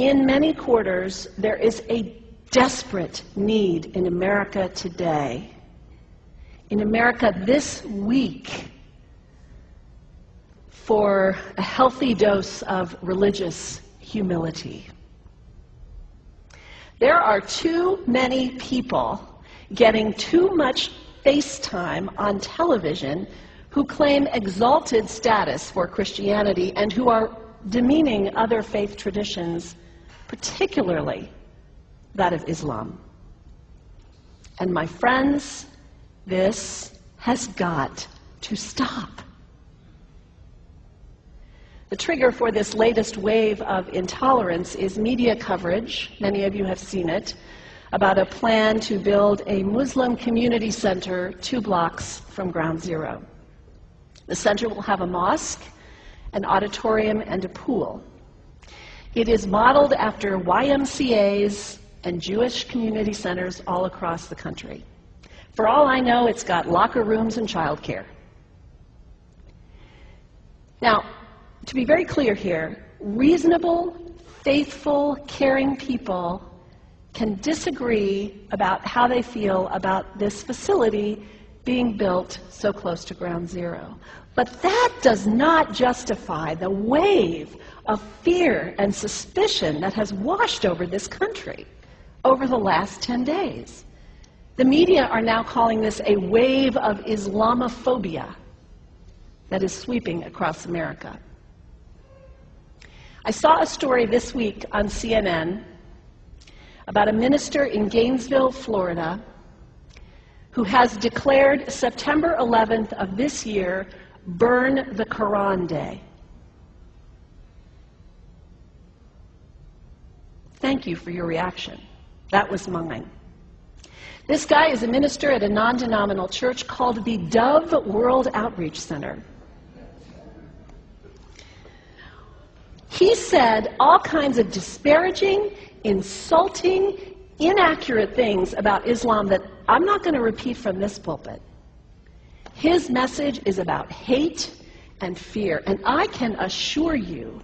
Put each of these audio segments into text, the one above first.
In many quarters, there is a desperate need in America today, in America this week, for a healthy dose of religious humility. There are too many people getting too much face time on television who claim exalted status for Christianity and who are demeaning other faith traditions, particularly that of Islam. And my friends, this has got to stop. The trigger for this latest wave of intolerance is media coverage, many of you have seen it, about a plan to build a Muslim community center 2 blocks from Ground Zero. The center will have a mosque, an auditorium, and a pool. It is modeled after YMCAs and Jewish community centers all across the country. For all I know, it's got locker rooms and childcare. Now, to be very clear here, reasonable, faithful, caring people can disagree about how they feel about this facility being built so close to Ground Zero. But that does not justify the wave of fear and suspicion that has washed over this country over the last 10 days. The media are now calling this a wave of Islamophobia that is sweeping across America. I saw a story this week on CNN about a minister in Gainesville, Florida, who has declared September 11th of this year Burn the Quran Day. Thank you for your reaction. That was mine. This guy is a minister at a non-denominational church called the Dove World Outreach Center. He said all kinds of disparaging, insulting, inaccurate things about Islam that I'm not going to repeat from this pulpit. His message is about hate and fear, and I can assure you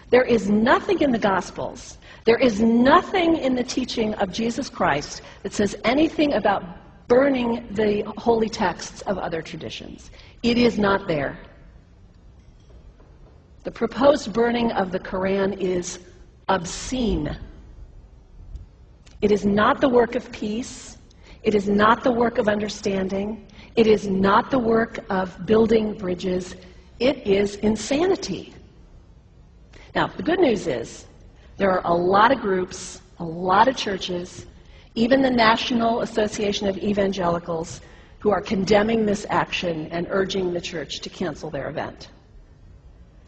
there is nothing in the Gospels, there is nothing in the teaching of Jesus Christ that says anything about burning the holy texts of other traditions. It is not there. The proposed burning of the Quran is obscene. It is not the work of peace. It is not the work of understanding. It is not the work of building bridges. It is insanity. Now, the good news is there are a lot of groups, a lot of churches, even the National Association of Evangelicals, who are condemning this action and urging the church to cancel their event.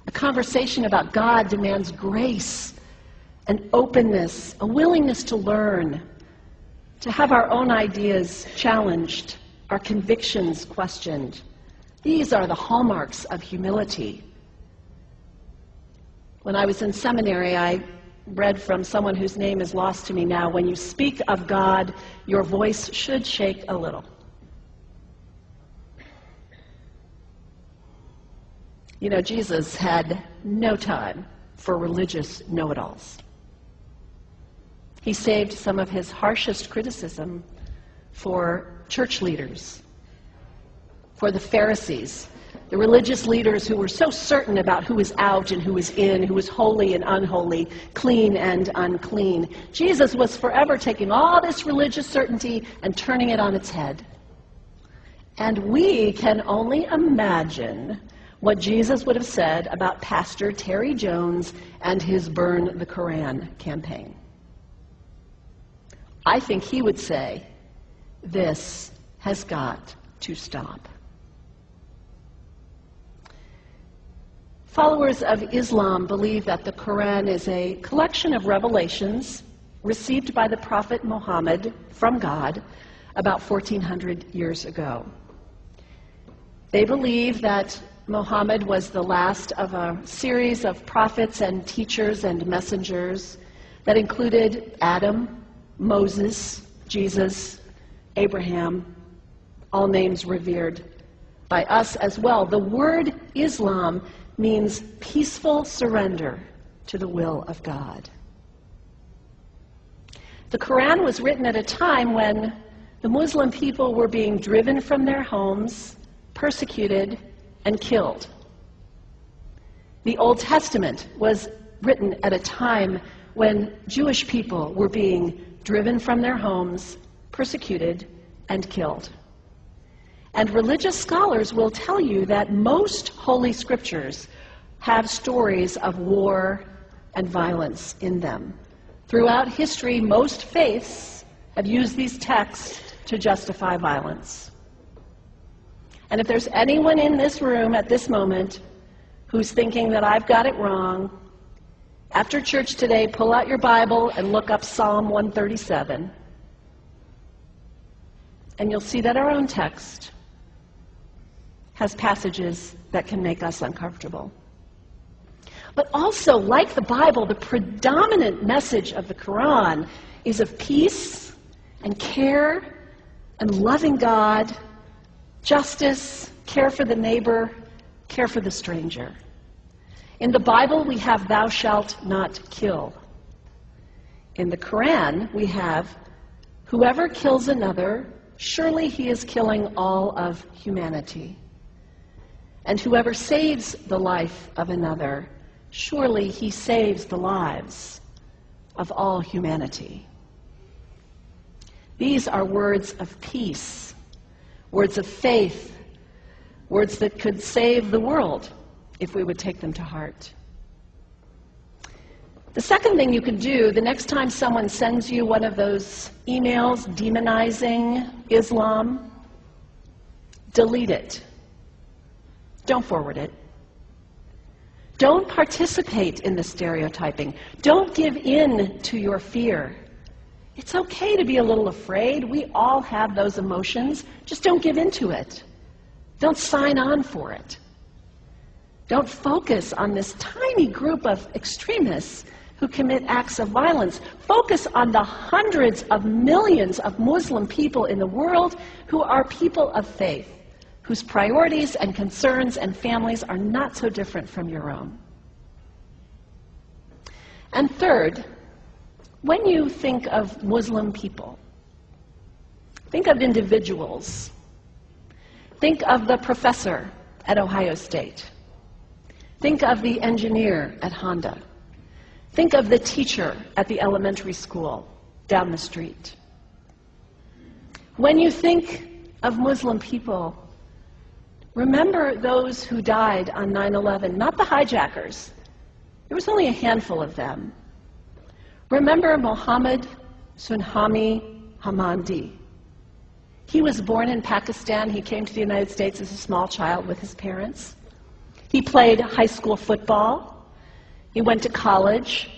A conversation about God demands grace, an openness, a willingness to learn, to have our own ideas challenged, our convictions questioned. These are the hallmarks of humility. When I was in seminary, I read from someone whose name is lost to me now, when you speak of God, your voice should shake a little. You know, Jesus had no time for religious know-it-alls. He saved some of his harshest criticism for church leaders, for the Pharisees, the religious leaders who were so certain about who was out and who was in, who was holy and unholy, clean and unclean. Jesus was forever taking all this religious certainty and turning it on its head. And we can only imagine what Jesus would have said about Pastor Terry Jones and his Burn the Quran campaign. I think he would say, this has got to stop. Followers of Islam believe that the Quran is a collection of revelations received by the Prophet Muhammad from God about 1400 years ago. They believe that Muhammad was the last of a series of prophets and teachers and messengers that included Adam, Moses, Jesus, Abraham, all names revered by us as well. The word Islam means peaceful surrender to the will of God. The Quran was written at a time when the Muslim people were being driven from their homes, persecuted, and killed. The Old Testament was written at a time when Jewish people were being driven from their homes, persecuted, and killed. And religious scholars will tell you that most Holy Scriptures have stories of war and violence in them. Throughout history, most faiths have used these texts to justify violence. And if there's anyone in this room at this moment who's thinking that I've got it wrong, after church today, pull out your Bible and look up Psalm 137. And you'll see that our own text has passages that can make us uncomfortable. But also, like the Bible, the predominant message of the Quran is of peace and care and loving God, justice, care for the neighbor, care for the stranger. In the Bible, we have thou shalt not kill. In the Quran, we have whoever kills another, surely he is killing all of humanity. And whoever saves the life of another, surely he saves the lives of all humanity. These are words of peace, words of faith, words that could save the world if we would take them to heart. The second thing you can do, the next time someone sends you one of those emails demonizing Islam, delete it. Don't forward it. Don't participate in the stereotyping. Don't give in to your fear. It's okay to be a little afraid. We all have those emotions. Just don't give in to it. Don't sign on for it. Don't focus on this tiny group of extremists who commit acts of violence. Focus on the hundreds of millions of Muslim people in the world who are people of faith, whose priorities and concerns and families are not so different from your own. And third, when you think of Muslim people, think of individuals. Think of the professor at Ohio State. Think of the engineer at Honda. Think of the teacher at the elementary school down the street. When you think of Muslim people, remember those who died on 9/11, not the hijackers. There was only a handful of them. Remember Mohammed Sunhami Hamandi. He was born in Pakistan. He came to the United States as a small child with his parents. He played high school football. He went to college.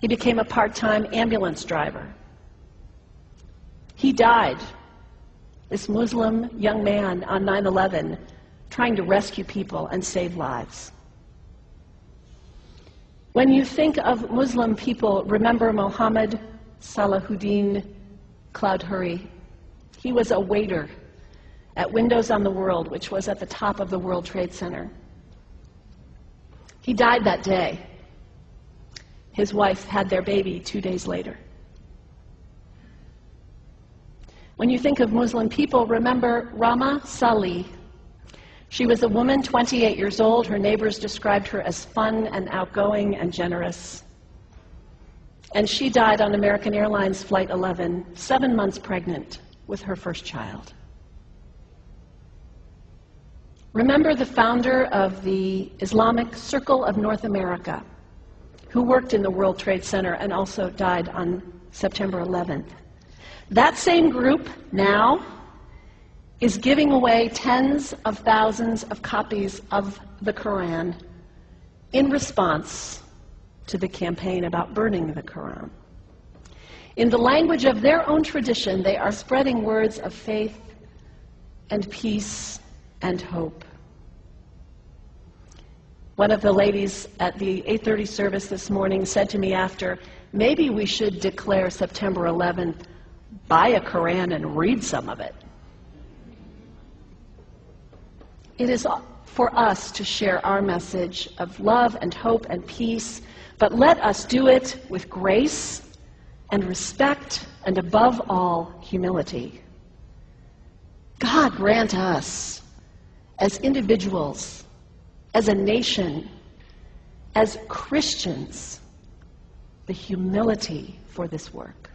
He became a part-time ambulance driver. He died, this Muslim young man, on 9/11, trying to rescue people and save lives. When you think of Muslim people, remember Mohammed Salahuddin Cloudhurry. He was a waiter at Windows on the World, which was at the top of the World Trade Center. He died that day. His wife had their baby 2 days later. When you think of Muslim people, remember Rama Salih. She was a woman, 28 years old. Her neighbors described her as fun and outgoing and generous. And she died on American Airlines Flight 11, 7 months pregnant with her first child. Remember the founder of the Islamic Circle of North America, who worked in the World Trade Center and also died on September 11th. That same group now is giving away tens of thousands of copies of the Quran in response to the campaign about burning the Quran. In the language of their own tradition, they are spreading words of faith and peace and hope. One of the ladies at the 8:30 service this morning said to me after, maybe we should declare September 11th, buy a Quran and read some of it. It is for us to share our message of love and hope and peace, but let us do it with grace and respect, and above all, humility. God grant us, as individuals, as a nation, as Christians, the humility for this work.